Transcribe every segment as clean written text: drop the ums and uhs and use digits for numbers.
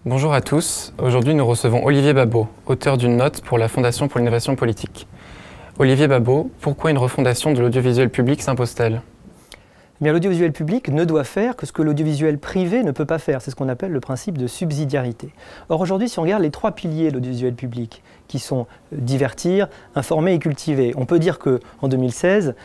Bonjour à tous, aujourd'hui nous recevons Olivier Babot, auteur d'une note pour la Fondation pour l'innovation politique. Olivier Babot, pourquoi une refondation de l'audiovisuel public s'impose-t-elle ? L'audiovisuel public ne doit faire que ce que l'audiovisuel privé ne peut pas faire. C'est ce qu'on appelle le principe de subsidiarité. Or aujourd'hui, si on regarde les trois piliers de l'audiovisuel public, qui sont divertir, informer et cultiver, on peut dire qu'en 2016,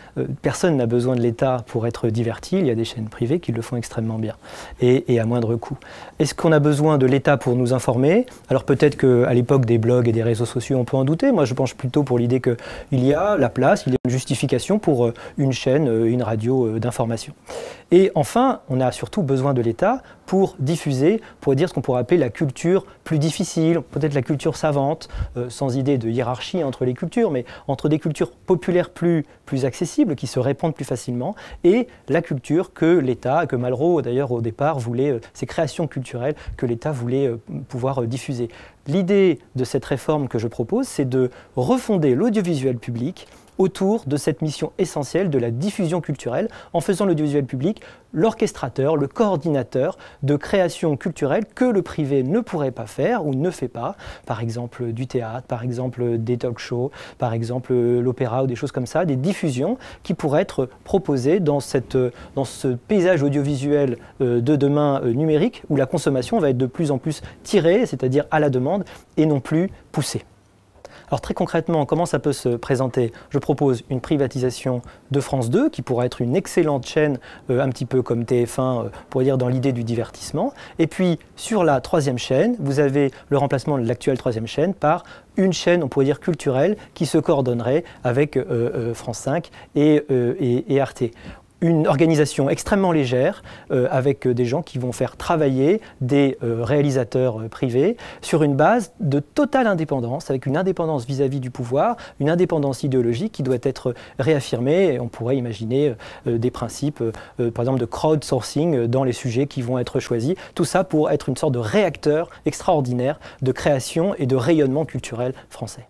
personne n'a besoin de l'État pour être diverti. Il y a des chaînes privées qui le font extrêmement bien et à moindre coût. Est-ce qu'on a besoin de l'État pour nous informer? Alors peut-être qu'à l'époque des blogs et des réseaux sociaux, on peut en douter. Moi, je penche plutôt pour l'idée qu'il y a la place, il y a une justification pour une chaîne, une radio d'information. Et enfin, on a surtout besoin de l'État pour diffuser, pour dire ce qu'on pourrait appeler la culture plus difficile, peut-être la culture savante, sans idée de hiérarchie entre les cultures, mais entre des cultures populaires plus accessibles, qui se répandent plus facilement, et la culture que l'État, que Malraux d'ailleurs au départ voulait, ces créations culturelles que l'État voulait pouvoir diffuser. L'idée de cette réforme que je propose, c'est de refonder l'audiovisuel public autour de cette mission essentielle de la diffusion culturelle, en faisant l'audiovisuel public l'orchestrateur, le coordinateur de créations culturelles que le privé ne pourrait pas faire ou ne fait pas, par exemple du théâtre, par exemple des talk-shows, par exemple l'opéra ou des choses comme ça, des diffusions qui pourraient être proposées dans ce paysage audiovisuel de demain numérique où la consommation va être de plus en plus tirée, c'est-à-dire à la demande et non plus poussée. Alors très concrètement, comment ça peut se présenter? Je propose une privatisation de France 2, qui pourrait être une excellente chaîne, un petit peu comme TF1, pour dire dans l'idée du divertissement. Et puis sur la troisième chaîne, vous avez le remplacement de l'actuelle troisième chaîne par une chaîne, on pourrait dire culturelle, qui se coordonnerait avec France 5 et Arte. Une organisation extrêmement légère avec des gens qui vont faire travailler des réalisateurs privés sur une base de totale indépendance, avec une indépendance vis-à-vis du pouvoir, une indépendance idéologique qui doit être réaffirmée. Et on pourrait imaginer des principes, par exemple, de crowdsourcing dans les sujets qui vont être choisis. Tout ça pour être une sorte de réacteur extraordinaire de création et de rayonnement culturel français.